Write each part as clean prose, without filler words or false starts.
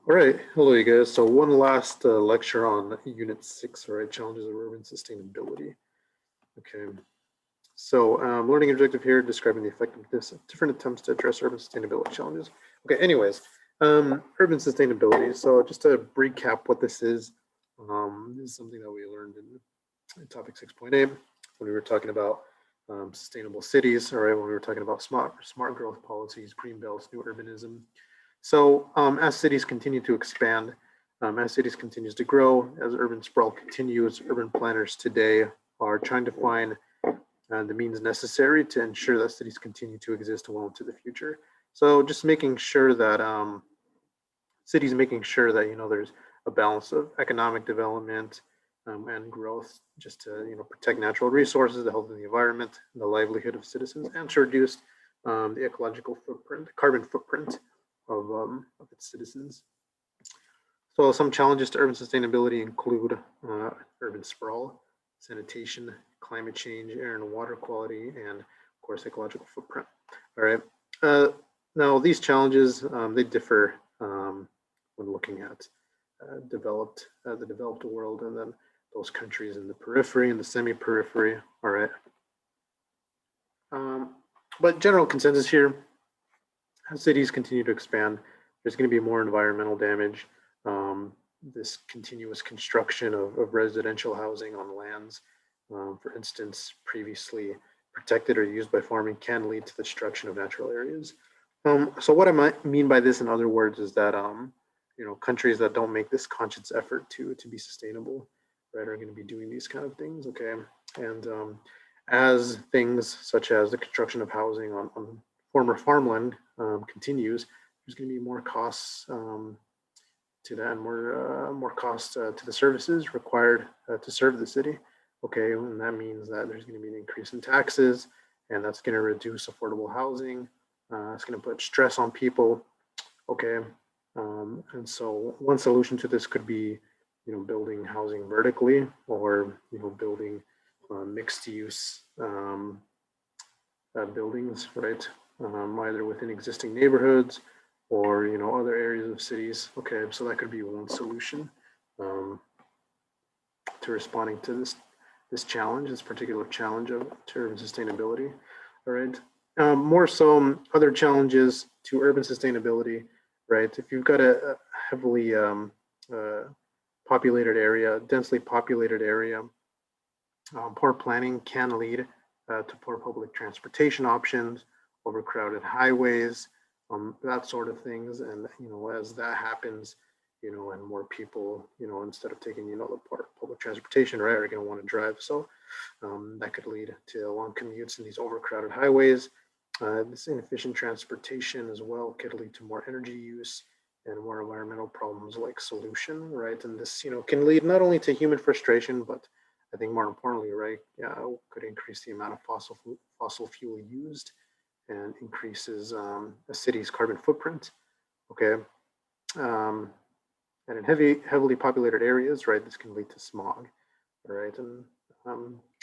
All right, hello you guys. So one last lecture on Unit 6, all right, challenges of urban sustainability. Okay, so learning objective here, describing the effectiveness of different attempts to address urban sustainability challenges. Okay, anyways, urban sustainability. So just to recap what this is something that we learned in topic 6.8 when we were talking about sustainable cities, all right, when we were talking about smart growth policies, green belts, new urbanism. So as cities continue to expand, as cities continues to grow, as urban sprawl continues, urban planners today are trying to find the means necessary to ensure that cities continue to exist well into the future. So just making sure that cities making sure that there's a balance of economic development and growth, just to protect natural resources, the health of the environment, and the livelihood of citizens, and to reduce the ecological footprint, carbon footprint of its citizens. So some challenges to urban sustainability include urban sprawl, sanitation, climate change, air and water quality, and of course ecological footprint. All right. Now these challenges they differ when looking at the developed world, and then those countries in the periphery and the semi-periphery. All right. But general consensus here: as cities continue to expand, there's going to be more environmental damage. This continuous construction of residential housing on lands, for instance, previously protected or used by farming, can lead to the destruction of natural areas. So what I might mean by this, in other words, is that countries that don't make this conscious effort to be sustainable, right, are going to be doing these kind of things. Okay, and as things such as the construction of housing on former farmland continues, there's going to be more costs to that, and more costs to the services required to serve the city. Okay, and that means that there's going to be an increase in taxes, and that's going to reduce affordable housing. It's going to put stress on people. Okay, and so one solution to this could be, building housing vertically, or building mixed-use buildings, right? Either within existing neighborhoods or other areas of cities. Okay, so that could be one solution to responding to this challenge, this particular challenge of urban sustainability. All right. More so, other challenges to urban sustainability, right? If you've got a heavily populated area, densely populated area, poor planning can lead to poor public transportation options, overcrowded highways, that sort of things. And as that happens, and more people, instead of taking the public transportation, right, are going to want to drive. So that could lead to long commutes in these overcrowded highways. This inefficient transportation as well could lead to more energy use and more environmental problems like pollution, right? And this, can lead not only to human frustration, but I think more importantly, right, could increase the amount of fossil fuel used, and increases a city's carbon footprint. Okay, and in heavily populated areas, right, this can lead to smog, right, and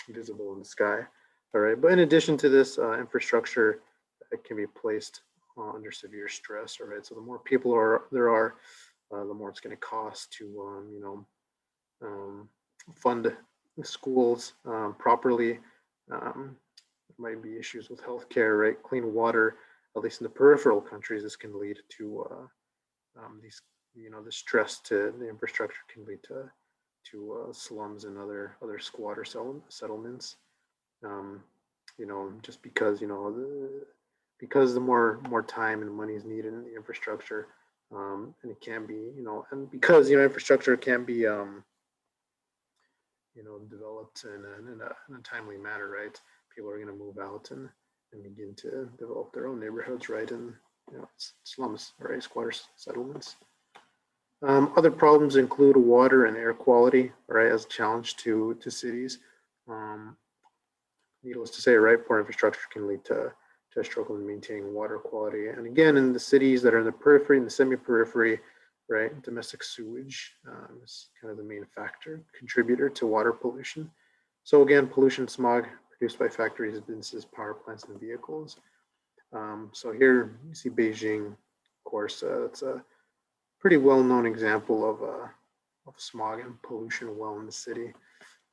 visible in the sky. All right, but in addition to this, infrastructure can be placed under severe stress. All right, so the more people there are, the more it's going to cost to fund schools properly. There might be issues with healthcare, right? Clean water, at least in the peripheral countries, this can lead to the stress to the infrastructure can lead to slums and other squatter settlements. Just because because the more time and money is needed in the infrastructure, and it can be and because infrastructure can be developed in a timely manner, right? People are going to move out and begin to develop their own neighborhoods, right? And slums, right? Squatter settlements. Other problems include water and air quality, right, as a challenge to cities. Needless to say, right, poor infrastructure can lead to a struggle in maintaining water quality. And again, in the cities that are in the periphery and the semi-periphery, right, domestic sewage is kind of the main contributor to water pollution. So again, pollution, smog produced by factories, businesses, power plants, and vehicles. So here you see Beijing, of course, it's a pretty well-known example of smog and pollution well in the city.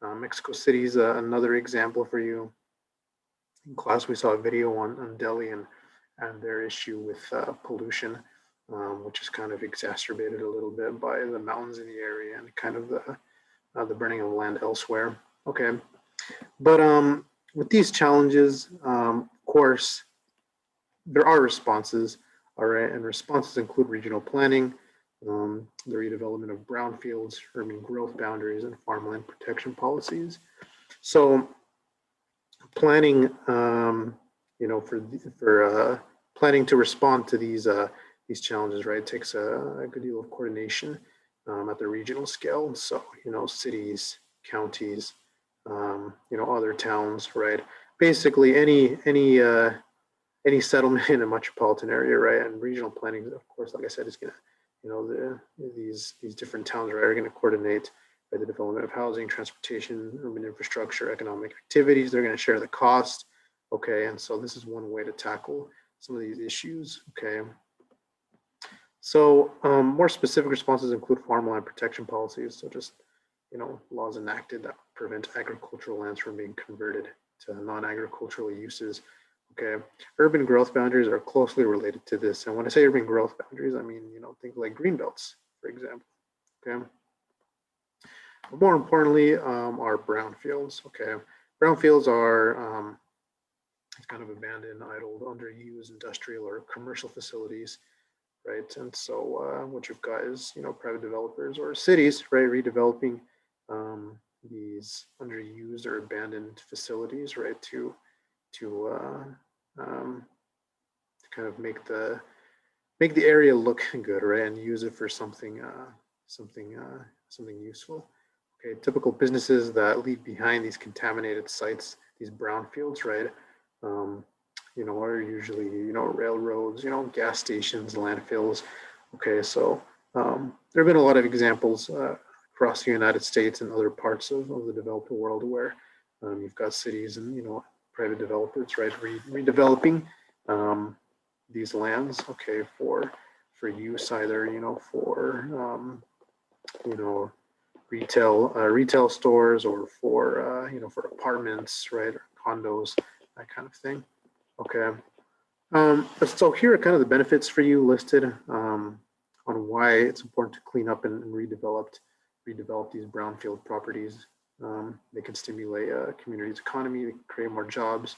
Mexico City is another example for you. In class, we saw a video on Delhi and their issue with pollution, which is kind of exacerbated a little bit by the mountains in the area and kind of the burning of land elsewhere. Okay, but with these challenges, of course, there are responses. All right, and responses include regional planning, the redevelopment of brownfields, urban growth boundaries, and farmland protection policies. So planning, for planning to respond to these challenges, right, takes a good deal of coordination at the regional scale. So, cities, counties, other towns, right? Basically, any settlement in a metropolitan area, right? And regional planning, of course, like I said, is going to, these different towns, right, are going to coordinate the development of housing, transportation, urban infrastructure, economic activities. They're going to share the cost. Okay, and so this is one way to tackle some of these issues. Okay, so more specific responses include farmland protection policies. So just laws enacted that prevent agricultural lands from being converted to non-agricultural uses. Okay, urban growth boundaries are closely related to this. And when I say urban growth boundaries, I mean, think like green belts, for example. Okay, but more importantly, are brownfields. Okay, brownfields are kind of abandoned, idled, underused industrial or commercial facilities, right? And so what you've got is, private developers or cities, right, redeveloping these underused or abandoned facilities, right, to kind of make the area look good, right, and use it for something useful. Okay, typical businesses that leave behind these contaminated sites, these brownfields, right, are usually railroads, gas stations, landfills. Okay, so there have been a lot of examples across the United States and other parts of the developed world where you've got cities and private developers, right, redeveloping these lands, okay, for use either for retail stores or for for apartments, right, or condos, that kind of thing. Okay, so here are kind of the benefits for you listed on why it's important to clean up and redevelop these brownfield properties. They can stimulate a community's economy, they can create more jobs,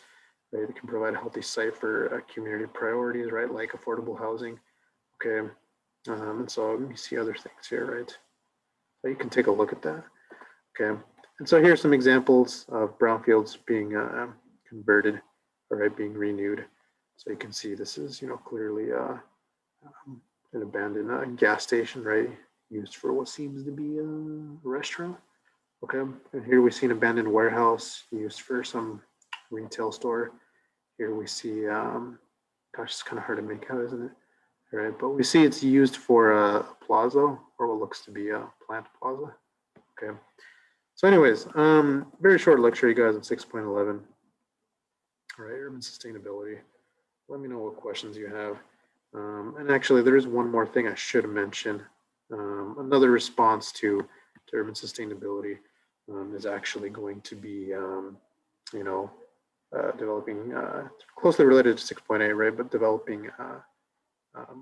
right? They can provide a healthy site for community priorities, right, like affordable housing. Okay, and so you see other things here, right? So you can take a look at that. Okay, and so here's some examples of brownfields being converted, all right, being renewed. So you can see this is clearly an abandoned gas station, right, used for what seems to be a restaurant. Okay, and here we see an abandoned warehouse used for some retail store. Here we see, gosh, it's kind of hard to make out, isn't it? All right, but we see it's used for a plaza, or what looks to be a plant plaza. Okay, so anyways, very short lecture, you guys, at 6.11. All right, urban sustainability. Let me know what questions you have. And actually, there is one more thing I should mention. Another response to urban sustainability is actually going to be, developing, closely related to 6.8, right? But developing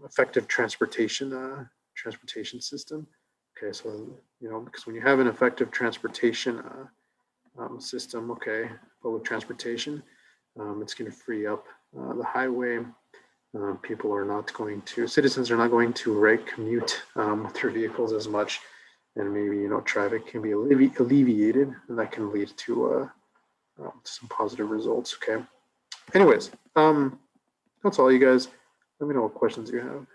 effective transportation system. Okay, so because when you have an effective transportation system, okay, public transportation, it's going to free up the highway. Citizens are not going to, right, commute with their vehicles as much, and maybe traffic can be alleviated, and that can lead to some positive results. Okay. Anyways, that's all, you guys. Let me know what questions you have.